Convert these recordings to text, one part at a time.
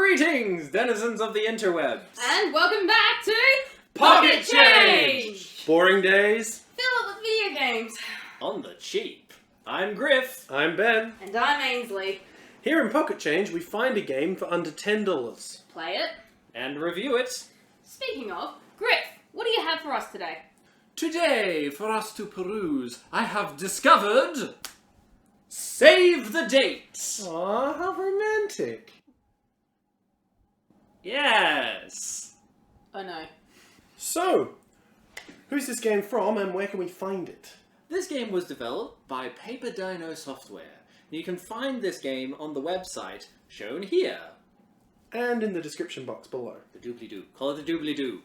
Greetings, denizens of the interwebs! And welcome back to Pocket Change! Boring days Fill up with video games. on the cheap. I'm Griff. I'm Ben. And I'm Annesley. Here in Pocket Change, we find a game for under $10. Play it. And review it. Speaking of, Griff, what do you have for us today? Today, for us to peruse, I have discovered... Save the Date! Aw, how romantic. Yes! Oh no. So, who's this game from and where can we find it? This game was developed by Paper Dino Software. You can find this game on the website shown here. And in the description box below. The doobly-doo. Call it the doobly-doo.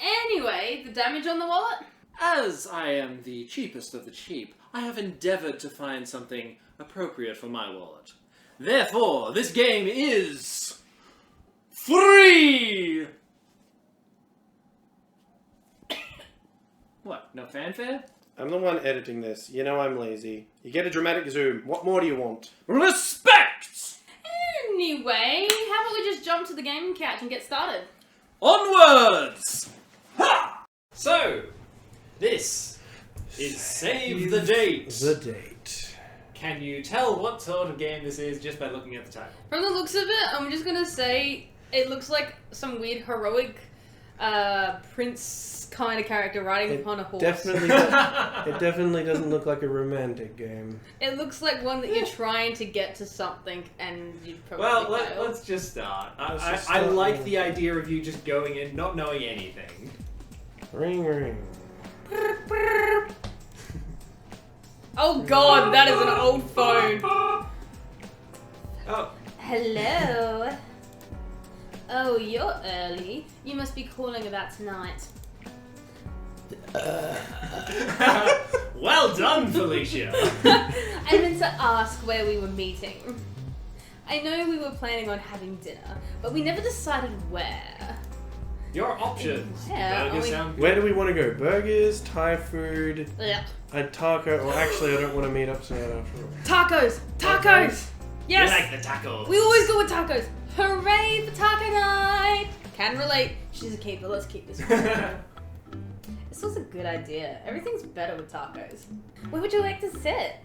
Anyway, the damage on the wallet? As I am the cheapest of the cheap, I have endeavoured to find something appropriate for my wallet. Therefore, this game is... free! What, no fanfare? I'm the one editing this. You know I'm lazy. You get a dramatic zoom. What more do you want? Respect! Anyway, how about we just jump to the gaming couch and get started? Onwards! Ha! So, this is Save the Date. The Date. Can you tell what sort of game this is just by looking at the title? From the looks of it, I'm just gonna say it looks like some weird heroic prince kind of character riding upon a horse. It definitely doesn't look like a romantic game. It looks like one that you're trying to get to something and you'd probably Well, fail. let's just start. Let's just I start like with- the idea of you just going in, not knowing anything. Ring, ring. Oh god, that is an old phone. Oh, Hello. Oh, you're early. You must be calling about tonight. well done, Felicia. I meant to ask where we were meeting. I know we were planning on having dinner, but we never decided where. Your options. Yeah, Burgers only- sound good. Where do we want to go? Burgers, Thai food, Ugh. a taco, or actually I don't want to meet up tonight after all. Tacos! Tacos! Yes! You like the tacos. We always go with tacos. Hooray for taco night! Can relate. She's a keeper. Let's keep this one. This was a good idea. Everything's better with tacos. Where would you like to sit?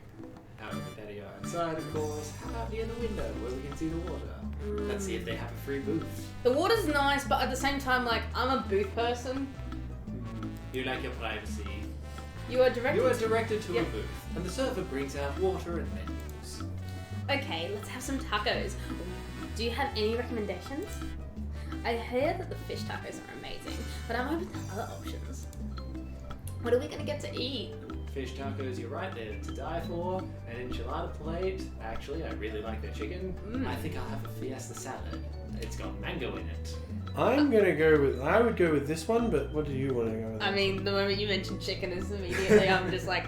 Out in the patio outside, of course. How about near the window where we can see the water? Let's see if they have a free booth. The water's nice, but at the same time, like, I'm a booth person. You like your privacy. You are directed. You are directed to Yep. a booth, and the server brings out water and menus. Okay, let's have some tacos. Do you have any recommendations? I hear that the fish tacos are amazing, but I'm open to other options. What are we gonna get to eat? Fish tacos, you're right, they're to die for. An enchilada plate. Actually, I really like their chicken. I think I'll have a fiesta salad. It's got mango in it. I would go with this one, but what do you want to go with? I mean, the moment you mentioned chicken is immediately I'm just like,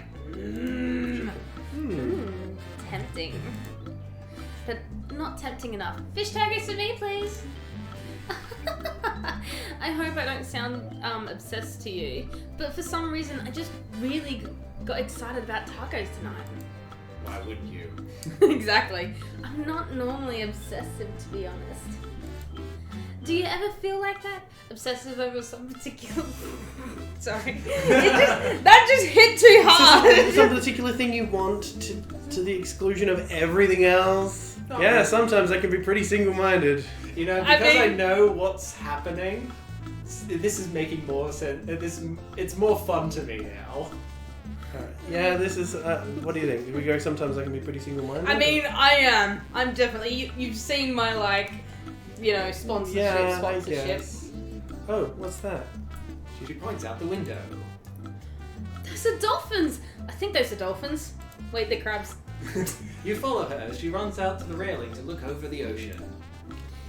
tempting. But not tempting enough. Fish tacos for me, please. I hope I don't sound obsessed to you, but for some reason I just really got excited about tacos tonight. Why wouldn't you? Exactly. I'm not normally obsessive, to be honest. Do you ever feel like that? Obsessive over some particular... Sorry. That just hit too hard. Some particular thing you want to the exclusion of everything else? Not Yeah, really. sometimes I can be pretty single-minded. You know, I because I mean- know what's happening, this is making more sense. It's more fun to me now. Alright. Yeah, this is... what do you think? Do we go sometimes I can be pretty single-minded? I mean, I am. I'm definitely... You've seen my, like, you know, sponsorship. Yeah, I guess. Oh, what's that? She points out the window. Those are dolphins. I think those are dolphins. Wait, they're crabs. You follow her as she runs out to the railing to look over the ocean.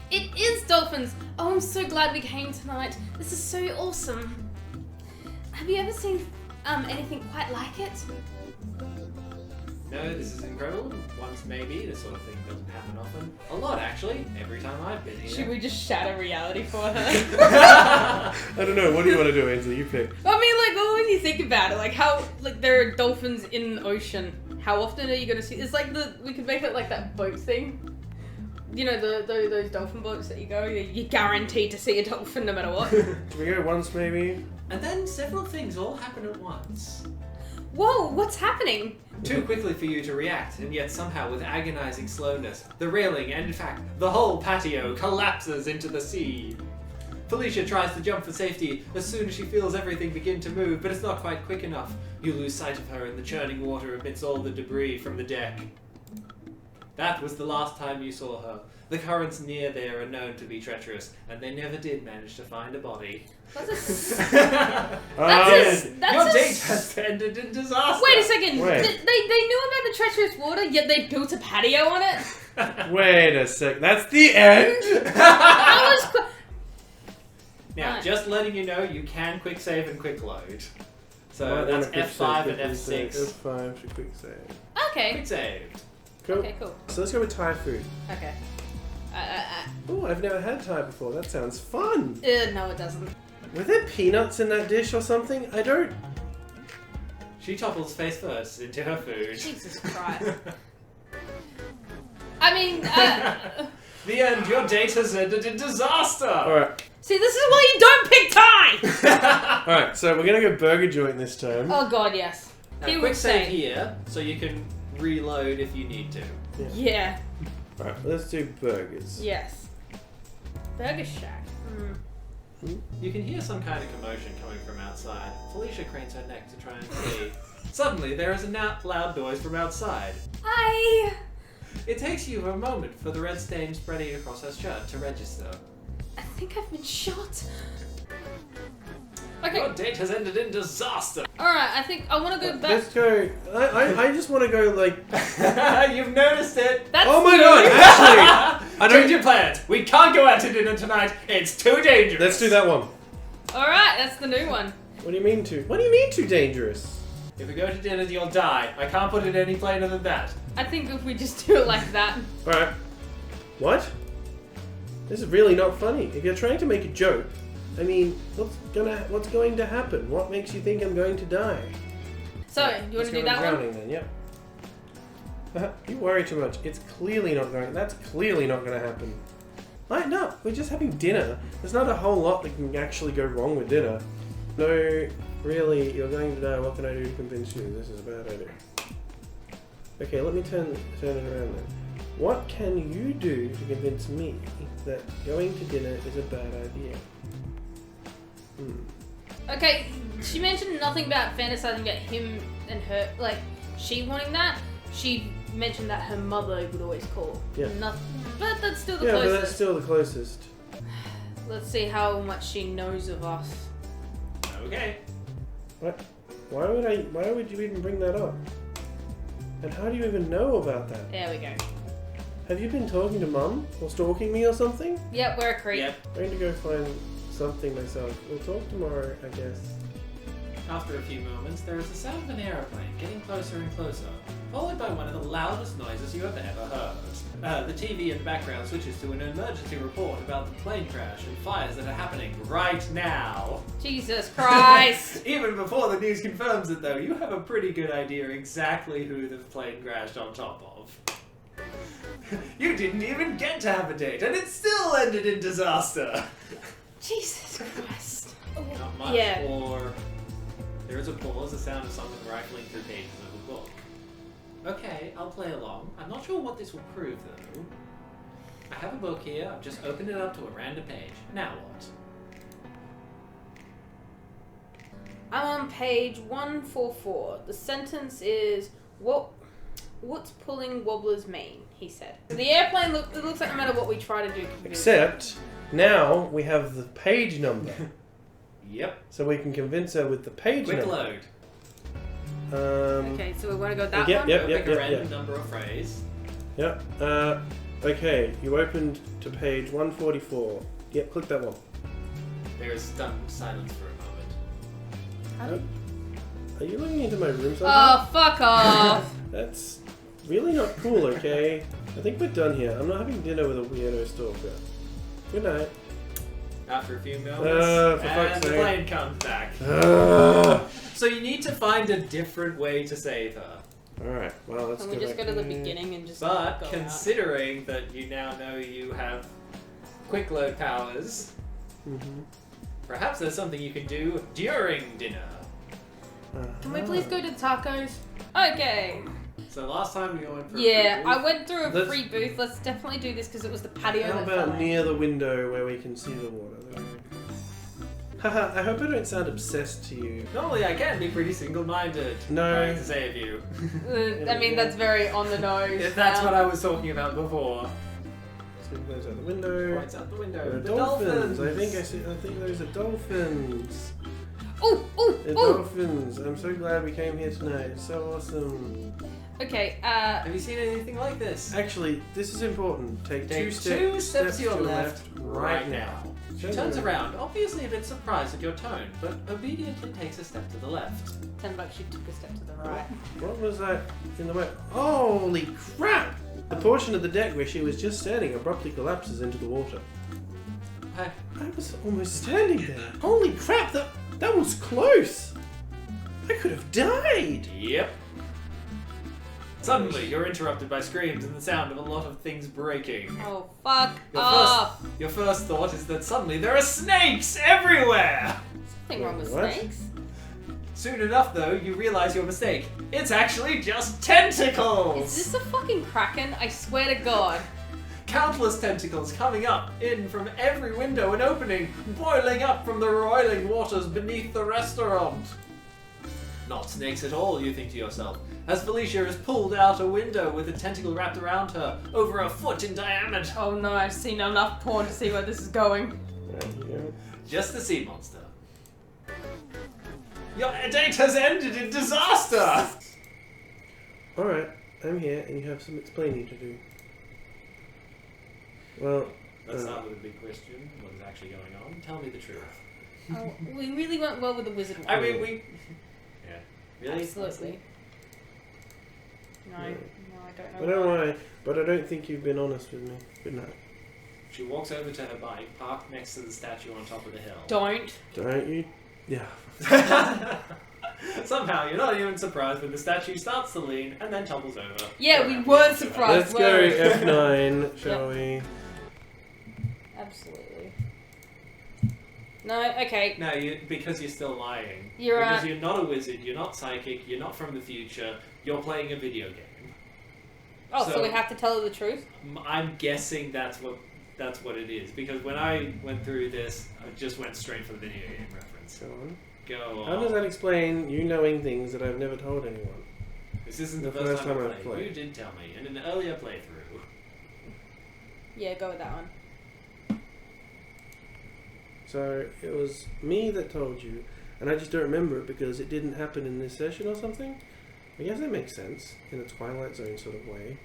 It is dolphins. Oh, I'm so glad we came tonight. This is so awesome. Have you ever seen anything quite like it? No, this is incredible. Once maybe, this sort of thing doesn't happen often. A lot, actually. Every time I've been here. Should we just shatter reality for her? I don't know. What do you want to do, Ainsley? You pick. I mean, like, well, when you think about it, like, how, like, there are dolphins in the ocean. How often are you gonna see? It's like we could make it like that boat thing. you know, those dolphin boats that you go, you're guaranteed to see a dolphin no matter what. Can we go once, maybe? And then several things all happen at once. Whoa, what's happening? Too quickly for you to react, and yet somehow with agonizing slowness, the railing and in fact, the whole patio collapses into the sea. Felicia tries to jump for safety as soon as she feels everything begin to move, but it's not quite quick enough. You lose sight of her in the churning water amidst all the debris from the deck. That was the last time you saw her. The currents near there are known to be treacherous, and they never did manage to find a body. That's Your date has ended in disaster. Wait a second. Wait. They knew about the treacherous water, yet they built a patio on it? Wait a sec. That's the end? That was Now, Right. just letting you know, you can quick save and quick load. So Might that's wanna quick F5 save, and quick F6. save. F5 for quick save. Okay. Quick saved. Cool. Okay, cool. So let's go with Thai food. Okay. Oh, I've never had Thai before. That sounds fun. No, it doesn't. Were there peanuts in that dish or something? I don't... She topples face first into her food. Jesus Christ. I mean, The end. Your date has ended in disaster. Alright. see, this is why you don't pick Thai! Alright, so we're gonna go burger joint this time. Oh god, yes. Now, He quick would save say. here, so you can reload if you need to. Yeah. Alright, let's do burgers. Yes. Burger Shack. You can hear some kind of commotion coming from outside. Felicia cranes her neck to try and see. Suddenly, there is a loud noise from outside. It takes you a moment for the red stain spreading across her shirt to register. I think I've been shot. Your Okay. date has ended in disaster. Alright, I think I want to go back. Let's go... I just want to go, like... You've noticed it. That's Oh my you. god, actually! I don't... Change your plans. We can't go out to dinner tonight. It's too dangerous. Let's do that one. Alright, that's the new one. What do you mean too? What do you mean too dangerous? If we go to dinner, you'll die. I can't put it any plainer than that. I think if we just do it like that. Alright. What? This is really not funny. If you're trying to make a joke, I mean, what's going to happen? What makes you think I'm going to die? So, you want to do that drowning one? then, yeah. You worry too much. It's clearly not going. That's clearly not going to happen. Like, no, we're just having dinner. There's not a whole lot that can actually go wrong with dinner. No, really, you're going to die. What can I do to convince you this is a bad idea? Okay, let me turn it around then. What can you do to convince me that going to dinner is a bad idea? Okay, she mentioned nothing about fantasizing about him and her, like, she wanting that. She mentioned that her mother would always call. Yeah. Nothing, but that's still the Yeah, closest. but that's still the closest. Let's see how much she knows of us. Okay. What? Why would you even bring that up? And how do you even know about that? There we go. Have you been talking to Mum? Or stalking me or something? Yep, we're a creep. Yep. I'm going to go find something myself. We'll talk tomorrow, I guess. After a few moments, there is the sound of an aeroplane getting closer and closer, followed by one of the loudest noises you have ever heard. The TV in the background switches to an emergency report about the plane crash and fires that are happening right now. Jesus Christ! Even before the news confirms it, though, you have a pretty good idea exactly who the plane crashed on top of. You didn't even get to have a date, and it still ended in disaster. Jesus Christ. Not much, Yeah. or there is a pause, the sound of someone rifling through pages of a book. Okay, I'll play along. I'm not sure what this will prove, though. I have a book here. I've just opened it up to a random page. Now what? I'm on page 144. The sentence is, what's pulling Wobbler's mane? He said. The airplane it looks like no matter what we try to do. Except, now we have the page number. Yep. So we can convince her with the page Quick number. load. Okay, so we want to go that Yep, one? yep. Go pick a random number or phrase. Yep. Okay, you opened to page 144. Yep, click that one. There is stunned silence for a moment. How do- Are you looking into my room somehow? Oh, fuck off! That's really not cool, okay? I think we're done here. I'm not having dinner with a weirdo stalker. Good night. After a few moments, For fuck's and the sake. plane comes back. Ugh. So you need to find a different way to save her. Alright, well, let's Can we just go to the beginning and just But go considering that you now know you have quick load powers, perhaps there's something you can do during dinner. out? Can we please go to tacos? Okay. So last time we went for Yeah, a free I went through a Let's- free booth. Let's definitely do this because it was the patio. How that about fell. near the window where we can see the water? Haha, I hope I don't sound obsessed to you. Normally I can be pretty single-minded. No. Trying to save you. I mean, that's very on the nose. If that's what I was talking about before. See those out the window. Right out the window. There are The dolphins. dolphins. I think those are dolphins. Oh, They're oh, dolphins. I'm so glad we came here tonight. It's so awesome. oh. Okay, Have you seen anything like this? Actually, this is important. Take Take two two steps to your left right now. She Turn turns around. around, obviously a bit surprised at your tone, but obediently takes a step to the left. $10 she took a step to the right. What was that in the way? Holy crap! The portion of the deck where she was just standing abruptly collapses into the water. Hey, I was almost standing there. Holy crap! That was close. I could have died. yep. Suddenly, you're interrupted by screams and the sound of a lot of things breaking. Oh, fuck Your off! Your first thought is that suddenly there are snakes everywhere! Nothing wrong with What? snakes. Soon enough, though, you realize your mistake. It's actually just tentacles! Is this a fucking kraken? I swear to God. Countless tentacles coming up in from every window and opening, boiling up from the roiling waters beneath the restaurant. Not snakes at all, you think to yourself, as Felicia is pulled out a window with a tentacle wrapped around her, over a foot in diameter. Oh no, I've seen enough porn to see where this is going. There you go. Just the sea monster. Your date has ended in disaster! Alright, I'm here and you have some explaining to do. Well, Let's start with a big question. What is actually going on? Tell me the truth. Oh, we really went well with the wizard one. I mean, we... Yeah. Really? Absolutely. No, Yeah. no, I don't know. I don't know why, but I don't think you've been honest with me. Good night. She walks over to her bike, parked next to the statue on top of the hill. Don't. Don't you? Yeah. Somehow, you're not even surprised when the statue starts to lean and then tumbles over. Yeah, we weren't surprised. Let's go F9, shall we? Absolutely. No, okay. No, because you're still lying. You're because you're not a wizard, you're not psychic, you're not from the future, you're playing a video game. Oh, so So- we have to tell her the truth? I'm guessing that's what it is, because when I went through this, I just went straight for the video game reference. Go on. Go on. How does that explain you knowing things that I've never told anyone? This isn't the The first time I've I played. played. You did tell me in an earlier playthrough. Yeah, go with that one. So it was me that told you, and I just don't remember it because it didn't happen in this session or something. I guess that makes sense in a Twilight Zone sort of way.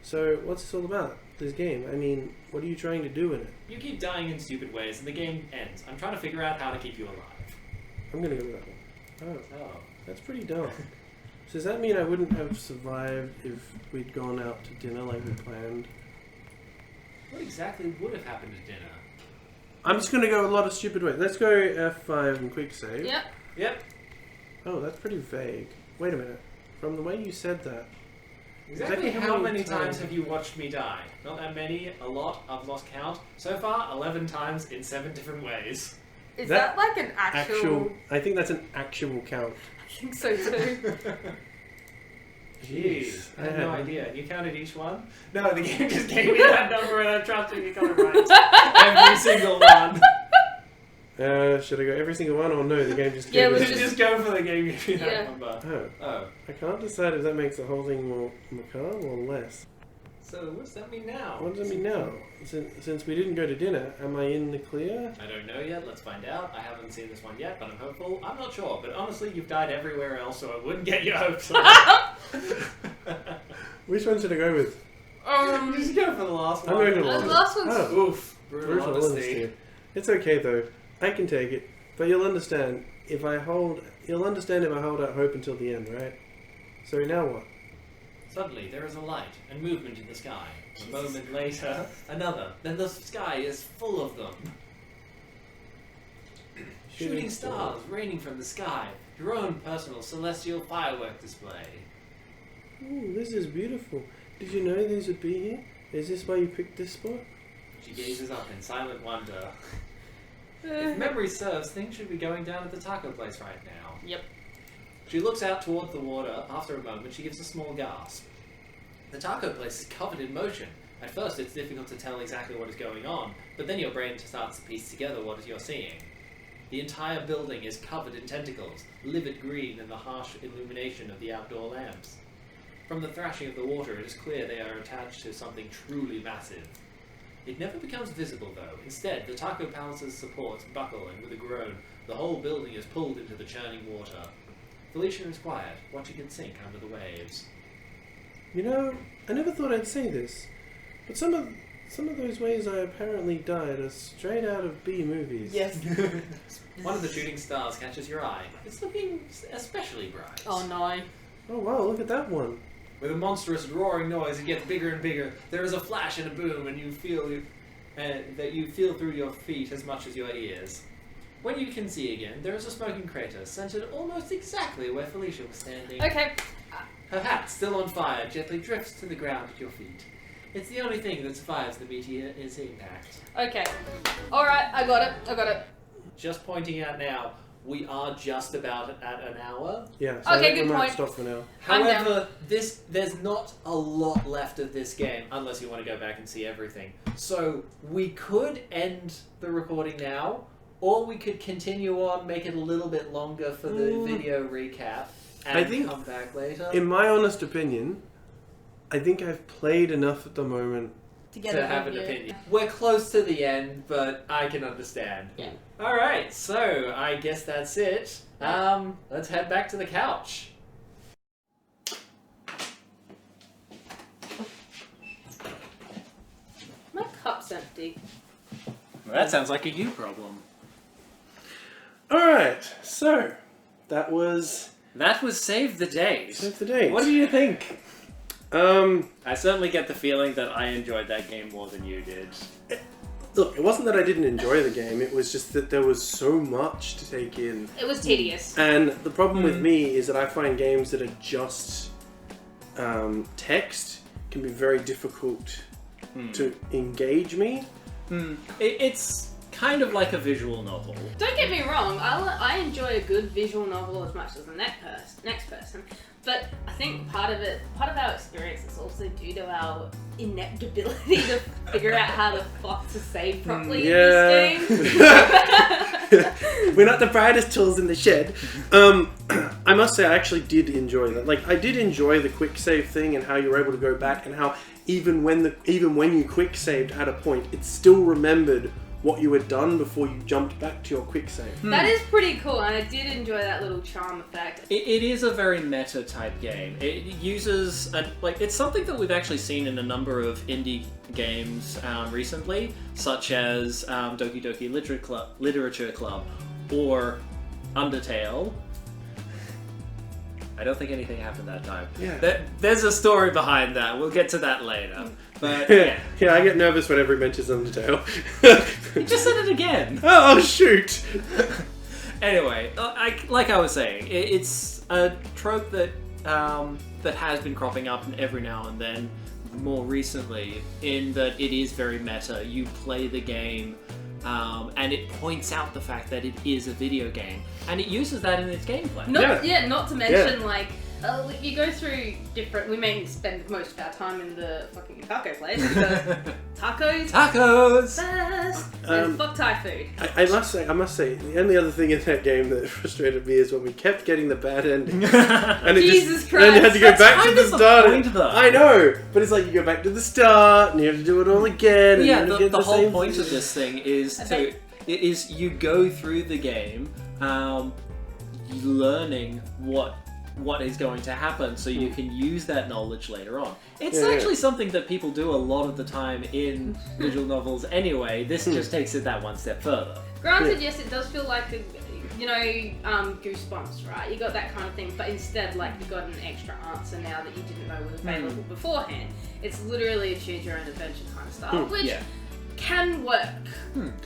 So what's this all about? This game? I mean, what are you trying to do in it? You keep dying in stupid ways, and the game ends. I'm trying to figure out how to keep you alive. I'm gonna go with that one. Oh, Oh. that's pretty dumb. So does that mean I wouldn't have survived if we'd gone out to dinner like we planned? What exactly would have happened at dinner? I'm just gonna go a lot of stupid ways. Let's go F5 and quick save. Yep. Yep. Oh, that's pretty vague. Wait a minute. From the way you said that, Exactly how many times have you watched me die? Not that many, a lot, I've lost count. So far, 11 times in 7 different ways. Is That that like an actual... I think that's an actual count. I think so too. Jeez, I had no had- idea. You counted each one? No, the game just gave me that number and I'm trusting you got it right. Every single one. Should I go every single one or no? The game just Yeah, gave let's me- Just go for the game, give me that Yeah. number. Oh, Oh, I can't decide if that makes the whole thing more macabre or less. so what does that mean now? What does it mean now? Since we didn't go to dinner, am I in the clear? I don't know yet, let's find out. I haven't seen this one yet, but I'm hopeful. I'm not sure, but honestly, you've died everywhere else, so I wouldn't get your hopes up. Which one should I go with? Just go for the last I'm one. going to The last one's... Oh, Oof, brutal brutal honesty. honesty. It's okay though. I can take it. But you'll understand if I hold out hope until the end, right? So now what? Suddenly, there is a light and movement in the sky. A moment later, another. Then the sky is full of them. Shooting stars raining from the sky. Your own personal celestial firework display. Ooh, this is beautiful. Did you know these would be here? Is this why you picked this spot? She gazes up in silent wonder. If memory serves, things should be going down at the taco place right now. Yep. She looks out towards the water. After a moment, she gives a small gasp. The taco place is covered in motion. At first, it's difficult to tell exactly what is going on, but then your brain starts to piece together what you're seeing. The entire building is covered in tentacles, livid green in the harsh illumination of the outdoor lamps. From the thrashing of the water, it is clear they are attached to something truly massive. It never becomes visible, though. Instead, the taco palace's supports buckle, and with a groan, the whole building is pulled into the churning water. Felicia is quiet, watching it sink under the waves. You know, I never thought I'd say this, but some of those ways I apparently died are straight out of B movies. Yes. One of the shooting stars catches your eye. It's looking especially bright. Oh no. Oh wow, look at that one. With a monstrous roaring noise, it gets bigger and bigger. There is a flash and a boom, and you feel that you feel through your feet as much as your ears. When you can see again, there is a smoking crater centered almost exactly where Felicia was standing. Okay. Her hat, still on fire, gently drifts to the ground at your feet. It's the only thing that survives the meteor's impact. Okay. Alright, I got it. Just pointing out now, we are just about at an hour. Yeah, so Okay, I think good we might point. stop for now. I'm down. However, there's not a lot left of this game, unless you want to go back and see everything. So we could end the recording now, or we could continue on, make it a little bit longer for the video recap, and I think, come back later. in my honest opinion, I think I've played enough at the moment. To have an opinion. We're close to the end, but I can understand. Yeah. Alright, so I guess that's it. Let's head back to the couch. My cup's empty. Well, that sounds like a you problem. Alright, so that was That was Save the Date. Save the Date. What do you think? I certainly get the feeling that I enjoyed that game more than you did. Look, it wasn't that I didn't enjoy the game, it was just that there was so much to take in. It was tedious. And the problem with me is that I find games that are just text can be very difficult to engage me. It's kind of like a visual novel. Don't get me wrong, I enjoy a good visual novel as much as the next person, but I think part of our experience is also due to our inept ability to figure out how the fuck to save properly in this game. We're not the brightest tools in the shed. I must say I actually did enjoy that. Like, I did enjoy the quick save thing and how you were able to go back, and how even when you quick saved at a point, it still remembered what you had done before you jumped back to your quick save. That is pretty cool, and I did enjoy that little charm effect. It is a very meta type game. It uses it's something that we've actually seen in a number of indie games recently, such as Doki Doki Literature Club or Undertale. I don't think anything happened that time. Yeah. There's a story behind that. We'll get to that later. But Yeah, I get nervous whenever he mentions Undertale. you just said it again. Oh, shoot! Anyway, like I was saying, it's a trope that that has been cropping up every now and then, more recently, in that it is very meta. You play the game, and it points out the fact that it is a video game, and it uses that in its gameplay. Not to mention, you go through different... We may spend most of our time in the fucking taco place, because tacos! Best! And fuck Thai food. I must say, the only other thing in that game that frustrated me is when we kept getting the bad ending. And Jesus Christ. Then you had to go back to the start. Point, though. I know, but it's like you go back to the start and you have to do it all again. And Yeah, you get the whole same point of this thing is you go through the game, learning what is going to happen, so you can use that knowledge later on. It's actually something that people do a lot of the time in visual novels anyway. This just takes it that one step further. Granted, yes, it does feel like Goosebumps, right? You got that kind of thing, but instead, you got an extra answer now that you didn't know was available beforehand. It's literally a choose your own adventure kind of style, which can work.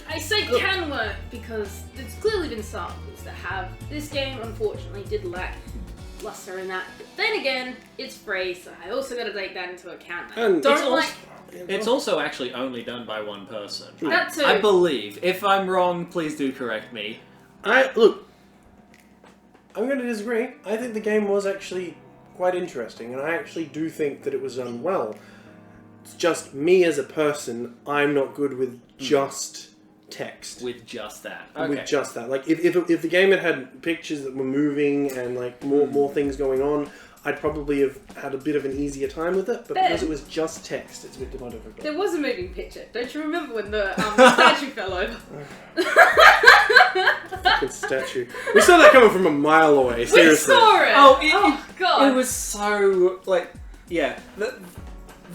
I say can work because there's clearly been samples that have. This game, unfortunately, did lack bluster in that. But then again, it's free, so I also got to take that into account. And It's also actually only done by one person. That too. I believe. If I'm wrong, please do correct me. Look, I'm going to disagree. I think the game was actually quite interesting, and I actually do think that it was done well. It's just me as a person, I'm not good with just text. With just that. Okay. With just that. Like, if the game had pictures that were moving and, like, more things going on, I'd probably have had a bit of an easier time with it, but because it was just text, it's a bit more difficult. There was a moving picture. Don't you remember when the statue fell over? Fucking statue. We saw that coming from a mile away, seriously. We saw it! Oh, God. It was so, like, yeah.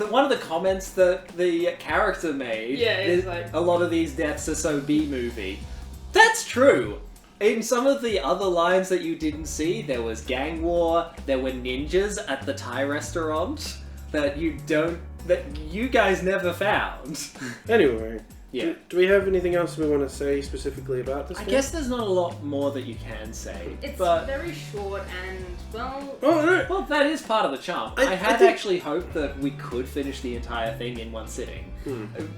One of the comments that the character made is is like, a lot of these deaths are so B-movie. That's true. In some of the other lines that you didn't see, there was gang war, there were ninjas at the Thai restaurant that you guys never found. Anyway, Yeah. do we have anything else we want to say specifically about this I game? guess there's not a lot more that you can say. It's but very short and, well... Oh, no. well, that is part of the charm. I I had think- actually hoped that we could finish the entire thing in one sitting.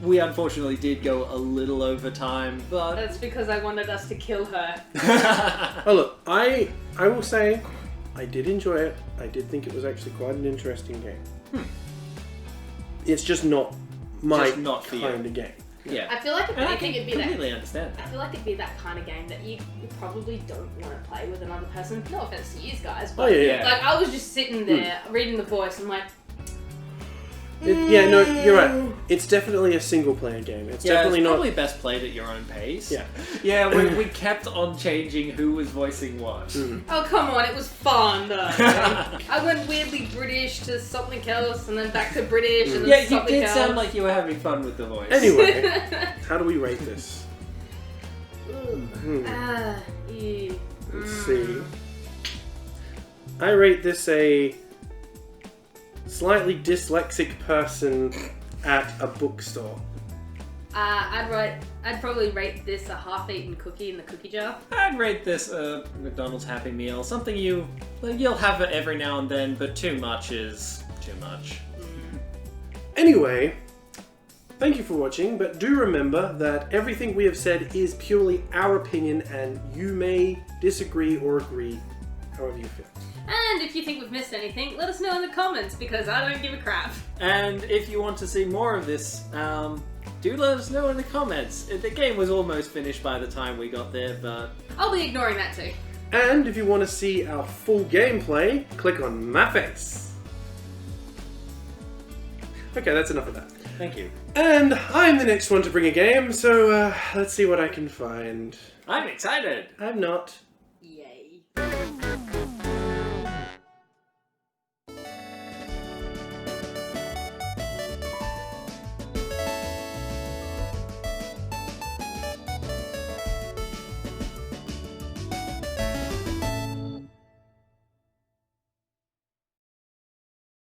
We unfortunately did go a little over time, but... That's because I wanted us to kill her. Oh, look, I will say, I did enjoy it. I did think it was actually quite an interesting game. It's just not my Just not for you. kind of game. Yeah. I feel like if And I anything, can it'd be that... completely understand I that. feel like it'd be that kind of game that you probably don't want to play with another person. No offense to you guys, Oh, but yeah. like I was just sitting there reading the voice and like, Yeah, no, you're right. It's definitely a single-player game. It's definitely it's not... probably best played at your own pace. Yeah. Yeah, we kept on changing who was voicing what. oh come on, it was fun though. I went weirdly British to something else and then back to British and then Yeah, you something did else. sound like you were having fun with the voice. Anyway, how do we rate this? Ew. Let's see. I rate this a slightly dyslexic person at a bookstore. I'd probably rate this a half-eaten cookie in the cookie jar. I'd rate this a McDonald's Happy Meal. Something you'll have it every now and then, but too much is too much. Anyway, thank you for watching, but do remember that everything we have said is purely our opinion, and you may disagree or agree, however you feel. And if you think we've missed anything, let us know in the comments because I don't give a crap. And if you want to see more of this, do let us know in the comments. The game was almost finished by the time we got there, but... I'll be ignoring that too. And if you want to see our full gameplay, click on my face. Okay, that's enough of that. Thank you. And I'm the next one to bring a game, so let's see what I can find. I'm excited! I'm not.